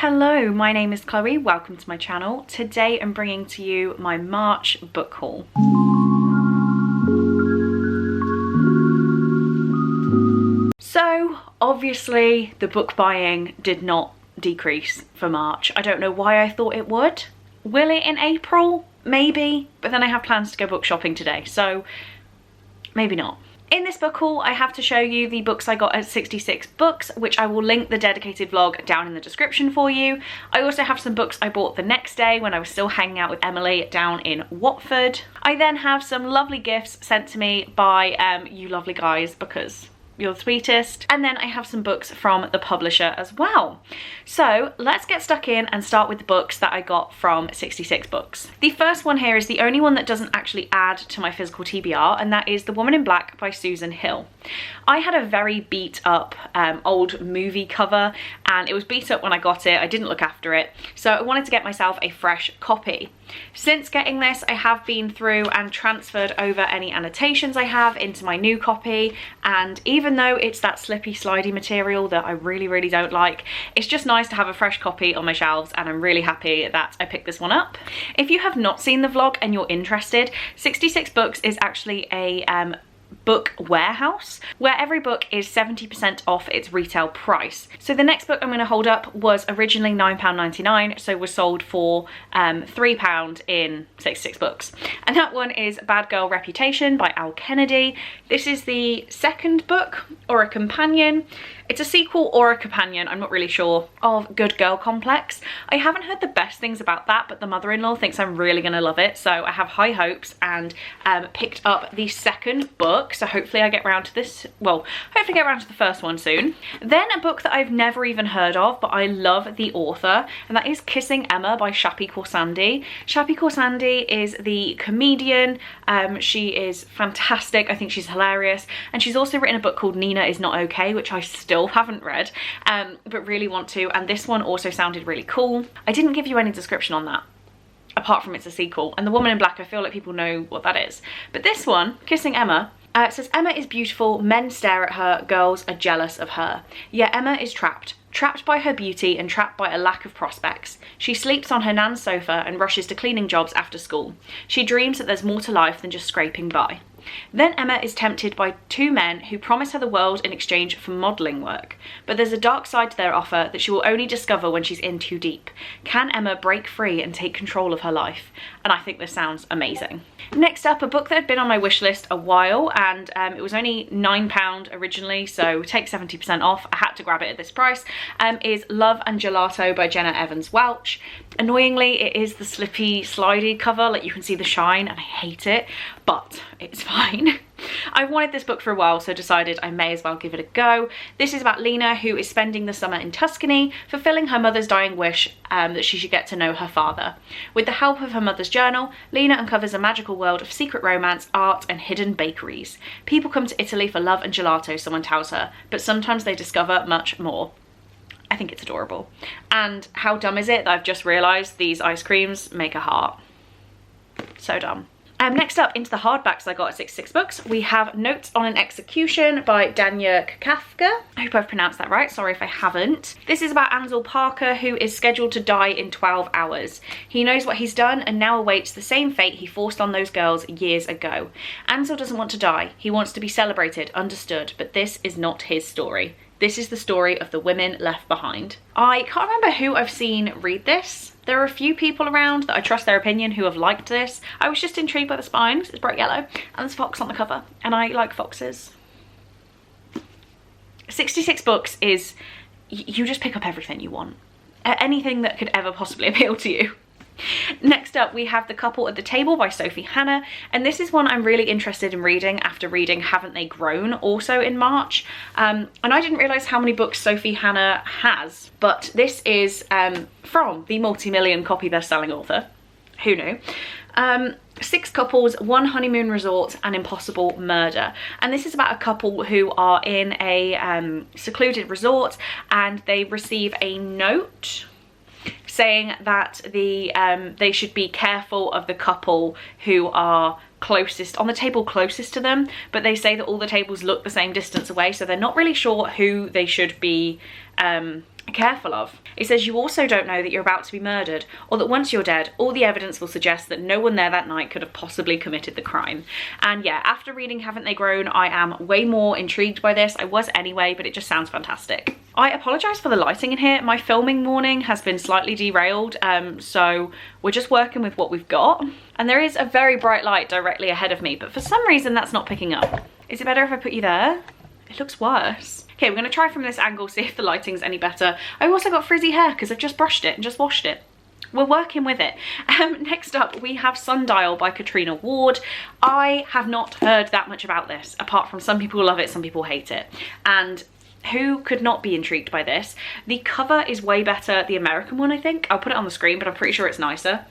Hello, my name is Chloe, welcome to my channel. Today I'm bringing to you my March book haul. So obviously the book buying did not decrease for March. I don't know why I thought it would. Will it in April? Maybe, but then I have plans to go book shopping today, so maybe not. In this book haul, I have to show you the books I got at 66 Books, which I will link the dedicated vlog down in the description for you. I also have some books I bought the next day when I was still hanging out with Emily down in Watford. I then have some lovely gifts sent to me by you lovely guys, because you're the sweetest. And then I have some books from the publisher as well. So let's get stuck in and start with the books that I got from 66 Books. The first one here is the only one that doesn't actually add to my physical TBR, and that is The Woman in Black by Susan Hill. I had a very beat up old movie cover, and it was beat up when I got it. I didn't look after it, so I wanted to get myself a fresh copy. Since getting this, I have been through and transferred over any annotations I have into my new copy, and even though it's that slippy slidey material that I really don't like, it's just nice to have a fresh copy on my shelves, and I'm really happy that I picked this one up. If you have not seen the vlog and you're interested, 66 Books is actually a book warehouse where every book is 70% off its retail price. So the next book I'm going to hold up was originally £9.99, so was sold for £3 in 66 Books, and that one is Bad Girl Reputation by Al Kennedy. This is the second book, or a companion. It's a sequel or a companion, I'm not really sure, of Good Girl Complex. I haven't heard the best things about that, but the mother-in-law thinks I'm really gonna love it, so I have high hopes, and picked up the second book, so hopefully I get around to this, well, hopefully get around to the first one soon. Then a book that I've never even heard of, but I love the author, and that is Kissing Emma by Shappi Khorsandi. Shappi Khorsandi is the comedian. She is fantastic. I think she's hilarious, and she's also written a book called Nina Is Not Okay, which I still haven't read, but really want to, and this one also sounded really cool. I didn't give you any description on that, apart from it's a sequel, and The Woman in Black, I feel like people know what that is. But this one, Kissing Emma, it says, Emma is beautiful, men stare at her, girls are jealous of her. Yet Emma is trapped by her beauty and trapped by a lack of prospects. She sleeps on her nan's sofa and rushes to cleaning jobs after school. She dreams that there's more to life than just scraping by. Then Emma is tempted by two men who promise her the world in exchange for modelling work. But there's a dark side to their offer that she will only discover when she's in too deep. Can Emma break free and take control of her life? And I think this sounds amazing. Next up, a book that had been on my wish list a while, and it was only £9 originally, so take 70% off. I had to grab it at this price, is Love and Gelato by Jenna Evans Welch. Annoyingly, it is the slippy, slidey cover, like you can see the shine, and I hate it, but it's fine. I've wanted this book for a while, so decided I may as well give it a go. This is about Lena, who is spending the summer in Tuscany, fulfilling her mother's dying wish that she should get to know her father. With the help of her mother's journal, Lena uncovers a magical world of secret romance, art, and hidden bakeries. People come to Italy for love and gelato, someone tells her, but sometimes they discover much more. I think it's adorable. And how dumb is it that I've just realised these ice creams make a heart? So dumb. Next up, into the hardbacks I got at 66 Books, we have Notes on an Execution by Danya Kafka. I hope I've pronounced that right, sorry if I haven't. This is about Ansel Parker, who is scheduled to die in 12 hours. He knows what he's done and now awaits the same fate he forced on those girls years ago. Ansel doesn't want to die, he wants to be celebrated, understood, but this is not his story. This is the story of the women left behind. I can't remember who I've seen read this. There are a few people around that I trust their opinion who have liked this. I was just intrigued by the spines, it's bright yellow, and there's a fox on the cover, and I like foxes. 66 Books is, you just pick up everything you want. Anything that could ever possibly appeal to you. Next up, we have The Couple at the Table by Sophie Hannah, and this is one I'm really interested in reading after reading Haven't They Grown also in March, and I didn't realise how many books Sophie Hannah has, but this is from the multi-million copy best-selling author, who knew? 6 couples, 1 honeymoon resort, and impossible murder. And this is about a couple who are in a secluded resort, and they receive a note saying that they should be careful of the couple who are closest, on the table closest to them, but they say that all the tables look the same distance away, so they're not really sure who they should be careful of. It says you also don't know that you're about to be murdered, or that once you're dead, all the evidence will suggest that no one there that night could have possibly committed the crime. And yeah, after reading Haven't They Grown, I am way more intrigued by this. I was anyway, but it just sounds fantastic. I apologise for the lighting in here. My filming morning has been slightly derailed, so we're just working with what we've got. And there is a very bright light directly ahead of me, but for some reason that's not picking up. Is it better if I put you there? It looks worse. Okay, we're gonna try from this angle, see if the lighting's any better. I also got frizzy hair because I've just brushed it and just washed it. We're working with it. Next up, we have Sundial by Katrina Ward. I have not heard that much about this, apart from some people love it, some people hate it. And who could not be intrigued by this? The cover is way better, the American one, I think. I'll put it on the screen, but I'm pretty sure it's nicer.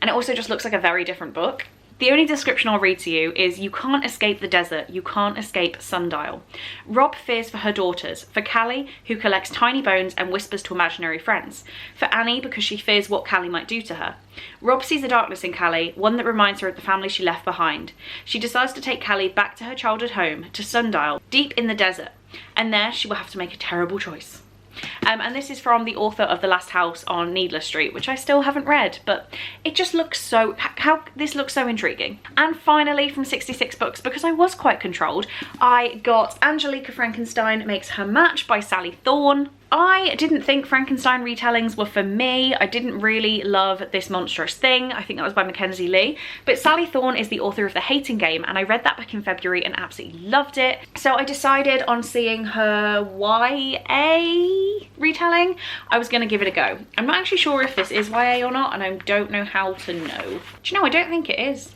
And it also just looks like a very different book. The only description I'll read to you is you can't escape the desert, you can't escape Sundial. Rob fears for her daughters, for Callie, who collects tiny bones and whispers to imaginary friends, for Annie because she fears what Callie might do to her. Rob sees a darkness in Callie, one that reminds her of the family she left behind. She decides to take Callie back to her childhood home, to Sundial, deep in the desert, and there she will have to make a terrible choice. And this is from the author of The Last House on Needless Street, which I still haven't read, but it just looks so, this looks so intriguing. And finally, from 66 Books, because I was quite controlled, I got Angelica Frankenstein Makes Her Match by Sally Thorne. I didn't think Frankenstein retellings were for me. I didn't really love This Monstrous Thing. I think that was by Mackenzie Lee. But Sally Thorne is the author of The Hating Game, and I read that back in February and absolutely loved it. So I decided on seeing her YA retelling, I was going to give it a go. I'm not actually sure if this is YA or not, and I don't know how to know. Do you know, I don't think it is.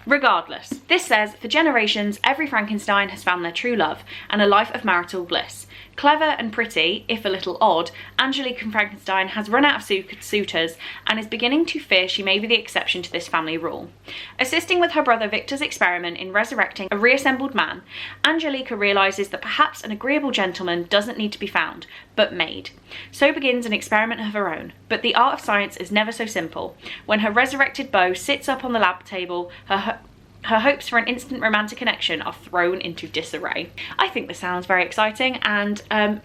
Regardless, this says, for generations, every Frankenstein has found their true love and a life of marital bliss. Clever and pretty, if a little odd, Angelica Frankenstein has run out of suitors and is beginning to fear she may be the exception to this family rule. Assisting with her brother Victor's experiment in resurrecting a reassembled man, Angelica realises that perhaps an agreeable gentleman doesn't need to be found, but made. So begins an experiment of her own, but the art of science is never so simple. When her resurrected beau sits up on the lab table, her hopes for an instant romantic connection are thrown into disarray. I think this sounds very exciting, and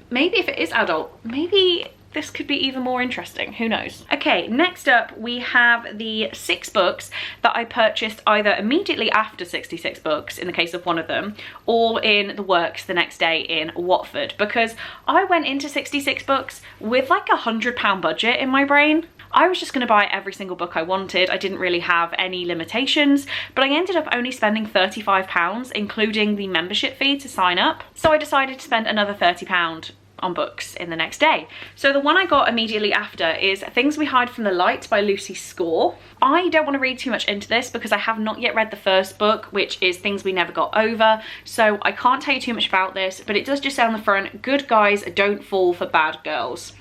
maybe if it is adult, maybe this could be even more interesting, who knows. Okay, next up we have the 6 books that I purchased either immediately after 66 Books, in the case of one of them, or in the works the next day in Watford, because I went into 66 Books with like £100 budget in my brain. I was just going to buy every single book I wanted. I didn't really have any limitations, but I ended up only spending £35, including the membership fee to sign up. So I decided to spend another £30 on books in the next day. So the one I got immediately after is Things We Hide from the Light by Lucy Score. I don't want to read too much into this because I have not yet read the first book, which is Things We Never Got Over, so I can't tell you too much about this, but it does just say on the front, good guys don't fall for bad girls.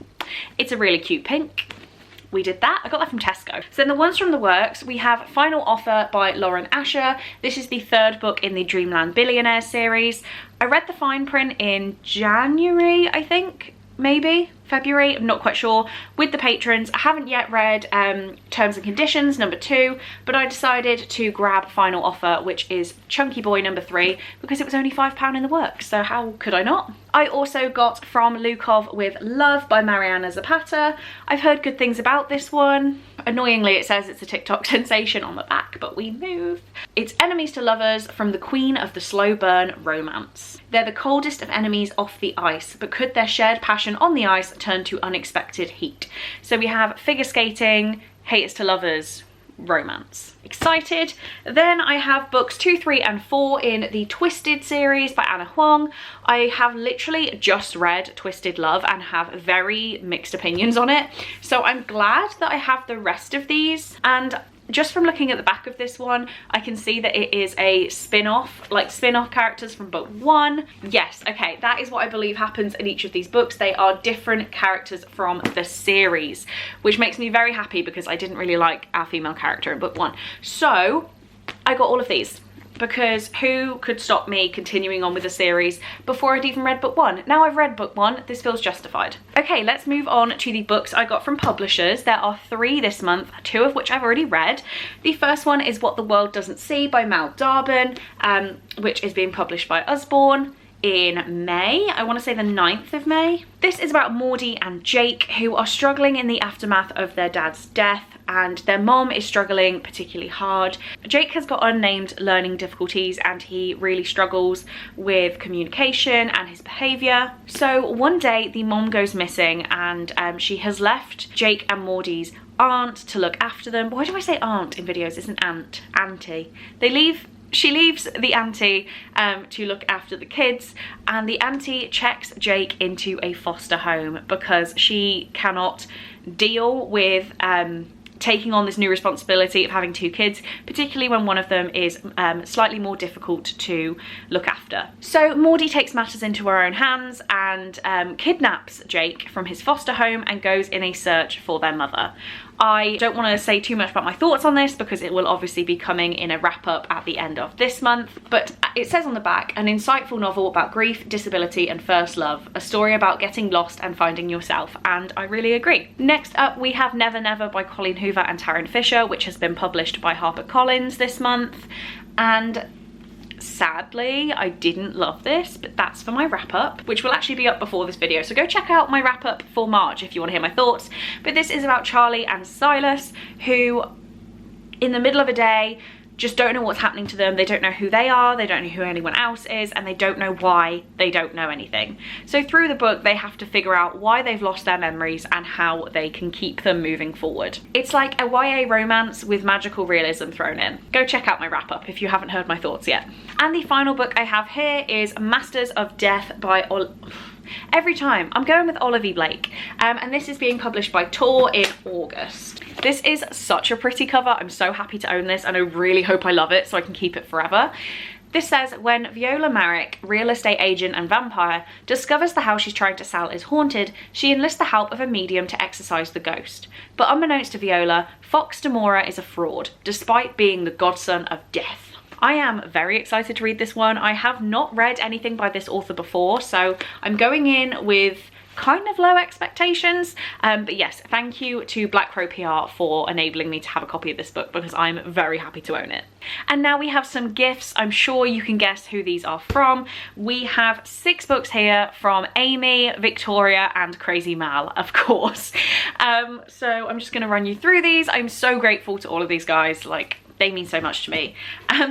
It's a really cute pink. We did that. I got that from Tesco. So then the ones from the works, we have Final Offer by Lauren Asher. This is the 3rd book in the Dreamland Billionaire series. I read the fine print in January, I think, maybe February, I'm not quite sure, with the patrons. I haven't yet read Terms and Conditions #2, but I decided to grab Final Offer, which is Chunky Boy #3, because it was only £5 in the works, so how could I not? I also got From Lukov with Love by Mariana Zapata. I've heard good things about this one. Annoyingly, it says it's a TikTok sensation on the back, but we move. It's enemies to lovers from the queen of the slow burn romance. They're the coldest of enemies off the ice, but could their shared passion on the ice turn to unexpected heat? So we have figure skating, haters to lovers, romance. Excited. Then I have books 2, 3 and 4 in the Twisted series by Anna Huang. I have literally just read Twisted Love and have very mixed opinions on it, so I'm glad that I have the rest of these. And just from looking at the back of this one, I can see that it is a spin-off, like spin-off characters from book 1. Yes, okay, that is what I believe happens in each of these books. They are different characters from the series, which makes me very happy because I didn't really like our female character in book 1. So I got all of these, because who could stop me continuing on with the series before I'd even read book 1? Now I've read book 1, this feels justified. Okay, let's move on to the books I got from publishers. There are 3 this month, 2 of which I've already read. The first one is What the World Doesn't See by Mal Darbin, which is being published by Usborne. in May. I want to say the 9th of May. This is about Maudie and Jake, who are struggling in the aftermath of their dad's death, and their mom is struggling particularly hard. Jake has got unnamed learning difficulties and he really struggles with communication and his behaviour. So one day the mom goes missing, and she has left Jake and Maudie's aunt to look after them. Why do I say aunt in videos? It's an aunt, auntie. She leaves the auntie to look after the kids, and the auntie checks Jake into a foster home because she cannot deal with taking on this new responsibility of having 2 kids, particularly when one of them is slightly more difficult to look after. So Maudie takes matters into her own hands and kidnaps Jake from his foster home and goes in a search for their mother. I don't want to say too much about my thoughts on this because it will obviously be coming in a wrap up at the end of this month, but it says on the back, an insightful novel about grief, disability and first love, a story about getting lost and finding yourself, and I really agree. Next up we have Never Never by Colleen Hoover and Taryn Fisher, which has been published by HarperCollins this month, and sadly I didn't love this, but that's for my wrap up, which will actually be up before this video, so go check out my wrap up for March if you want to hear my thoughts. But this is about Charlie and Silas, who in the middle of a day just don't know what's happening to them. They don't know who they are, they don't know who anyone else is, and they don't know why they don't know anything. So through the book they have to figure out why they've lost their memories and how they can keep them moving forward. It's like a YA romance with magical realism thrown in. Go check out my wrap up if you haven't heard my thoughts yet. And the final book I have here is Masters of Death by Every time I'm going with Olivia Blake, and this is being published by Tor in August. This is such a pretty cover. I'm so happy to own this, and I really hope I love it so I can keep it forever. This says, when Viola Merrick, real estate agent and vampire, discovers the house she's trying to sell is haunted, she enlists the help of a medium to exorcise the ghost. But unbeknownst to Viola, Fox Demora is a fraud, despite being the godson of death. I am very excited to read this one. I have not read anything by this author before, so I'm going in with kind of low expectations, but yes, thank you to Black Crow PR for enabling me to have a copy of this book because I'm very happy to own it. And now we have some gifts. I'm sure you can guess who these are from. We have 6 books here from Amy, Victoria and Crazy Mal, of course. So I'm just going to run you through these. I'm so grateful to all of these guys, like they mean so much to me.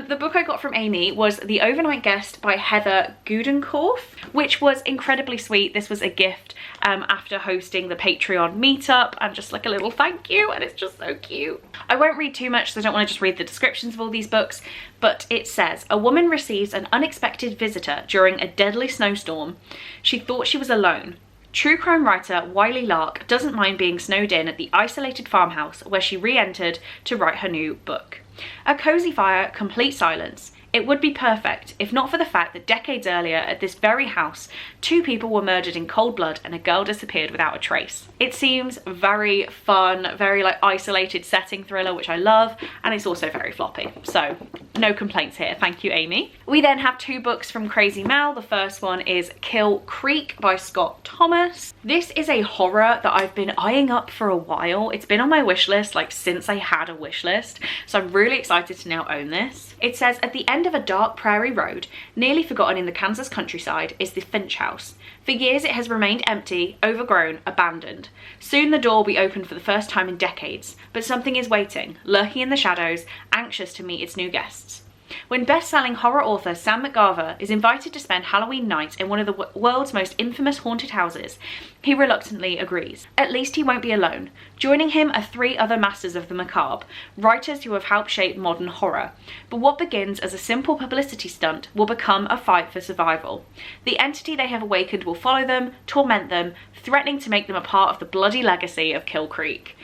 The book I got from Amy was The Overnight Guest by Heather Gudenkorf, which was incredibly sweet. This was a gift after hosting the Patreon meetup, and just like a little thank you, and it's just so cute. I won't read too much, so I don't want to just read the descriptions of all these books, but it says, a woman receives an unexpected visitor during a deadly snowstorm. She thought she was alone. True crime writer Wiley Lark doesn't mind being snowed in at the isolated farmhouse where she re-entered to write her new book. A cozy fire, complete silence. It would be perfect if not for the fact that decades earlier at this very house, 2 people were murdered in cold blood and a girl disappeared without a trace. It seems very fun, very like isolated setting thriller, which I love, and it's also very floppy. So no complaints here, thank you Amy. We then have 2 books from Crazy Mal. The first one is Kill Creek by Scott Thomas. This is a horror that I've been eyeing up for a while. It's been on my wish list like since I had a wish list, so I'm really excited to now own this. It says, at the end of a dark prairie road, nearly forgotten in the Kansas countryside, is the Finch house. For years it has remained empty, overgrown, abandoned. Soon the door will be opened for the first time in decades, but something is waiting, lurking in the shadows, anxious to meet its new guests. When best-selling horror author Sam McGarver is invited to spend Halloween night in one of the world's most infamous haunted houses, he reluctantly agrees. At least he won't be alone. Joining him are 3 other masters of the macabre, writers who have helped shape modern horror. But what begins as a simple publicity stunt will become a fight for survival. The entity they have awakened will follow them, torment them, threatening to make them a part of the bloody legacy of Kill Creek.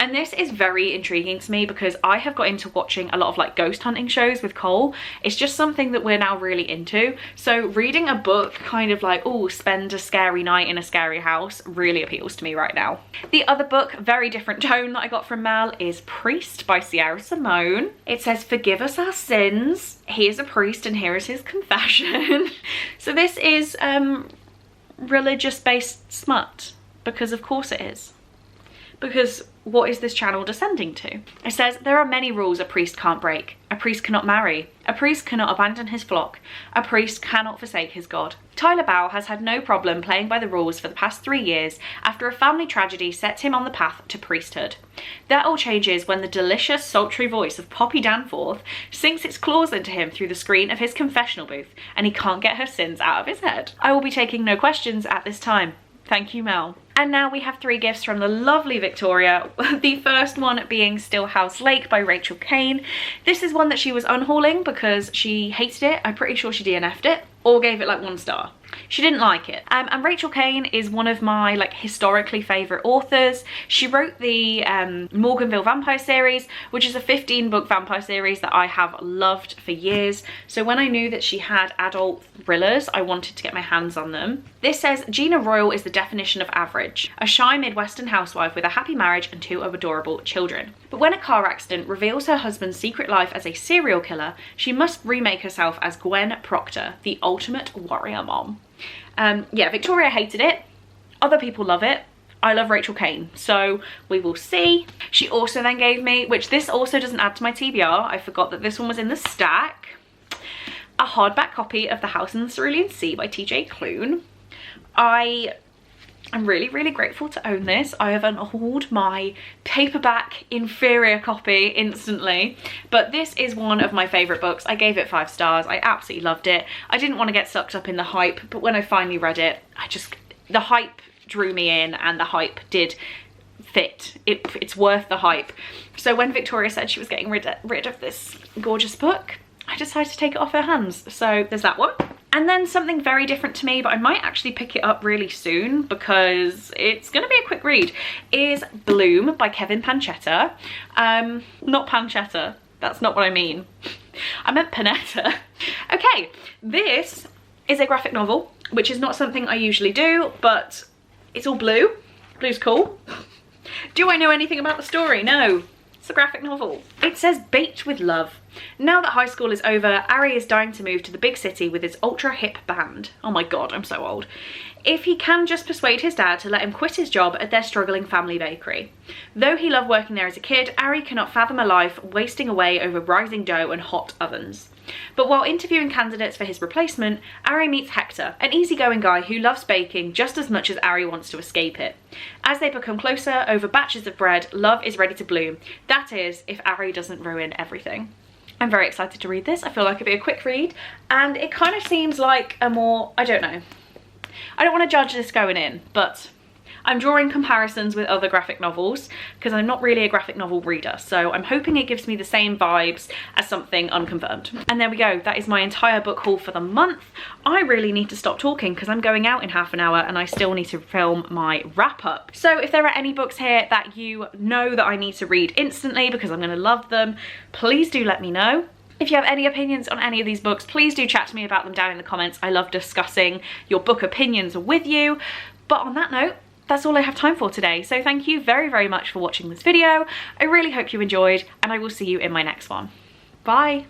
And this is very intriguing to me because I have got into watching a lot of like ghost hunting shows with Cole. It's just something that we're now really into. So reading a book kind of like, oh, spend a scary night in a scary house really appeals to me right now. The other book, very different tone, that I got from Mal is Priest by Sierra Simone. It says, forgive us our sins. He is a priest and here is his confession. So this is religious based smut, because of course it is. because what is this channel descending to? It says, there are many rules a priest can't break. A priest cannot marry. A priest cannot abandon his flock. A priest cannot forsake his God. Tyler Bow has had no problem playing by the rules for the past 3 years after a family tragedy set him on the path to priesthood. That all changes when the delicious, sultry voice of Poppy Danforth sinks its claws into him through the screen of his confessional booth, and he can't get her sins out of his head. I will be taking no questions at this time. Thank you, Mel. And now we have 3 gifts from the lovely Victoria. The first one being Stillhouse Lake by Rachel Kane. This is one that she was unhauling because she hated it. I'm pretty sure she DNF'd it or gave it like 1 star. She didn't like it. And Rachel Kane is one of my like historically favourite authors. She wrote the Morganville Vampire series, which is a 15-book vampire series that I have loved for years. So when I knew that she had adult thrillers, I wanted to get my hands on them. This says, Gina Royal is the definition of average. A shy Midwestern housewife with a happy marriage and 2 adorable children. But when a car accident reveals her husband's secret life as a serial killer, she must remake herself as Gwen Proctor, the ultimate warrior mom. Yeah, Victoria hated it. Other people love it. I love Rachel Kane, so we will see. She also then gave me, which this also doesn't add to my TBR, I forgot that this one was in the stack, a hardback copy of The House in the Cerulean Sea by TJ Klune. I'm really, really grateful to own this. I have unhauled my paperback inferior copy instantly, but this is one of my favourite books. I gave it 5 stars. I absolutely loved it. I didn't want to get sucked up in the hype, but when I finally read it, the hype drew me in and the hype did fit. It's worth the hype. So when Victoria said she was getting rid of this gorgeous book, I decided to take it off her hands. So there's that one. And then something very different to me, but I might actually pick it up really soon because it's going to be a quick read, is Bloom by Kevin Pancetta. Not pancetta, that's not what I mean. I meant panetta. Okay, this is a graphic novel, which is not something I usually do, but it's all blue. Blue's cool. Do I know anything about the story? No. It's a graphic novel. It says, baked with love. Now that high school is over, Ari is dying to move to the big city with his ultra hip band. Oh my god, I'm so old. If he can just persuade his dad to let him quit his job at their struggling family bakery. Though he loved working there as a kid, Ari cannot fathom a life wasting away over rising dough and hot ovens. But while interviewing candidates for his replacement, Ari meets Hector, an easygoing guy who loves baking just as much as Ari wants to escape it. As they become closer over batches of bread, love is ready to bloom. That is, if Ari doesn't ruin everything. I'm very excited to read this. I feel like it'd be a quick read, and it kind of seems like a more, I don't know. I don't want to judge this going in, but I'm drawing comparisons with other graphic novels because I'm not really a graphic novel reader, so I'm hoping it gives me the same vibes as something unconfirmed. And there we go, that is my entire book haul for the month. I really need to stop talking because I'm going out in half an hour and I still need to film my wrap up. So if there are any books here that you know that I need to read instantly because I'm going to love them, please do let me know. If you have any opinions on any of these books, please do chat to me about them down in the comments. I love discussing your book opinions with you. But on that note, that's all I have time for today. So thank you very, very much for watching this video. I really hope you enjoyed, and I will see you in my next one. Bye.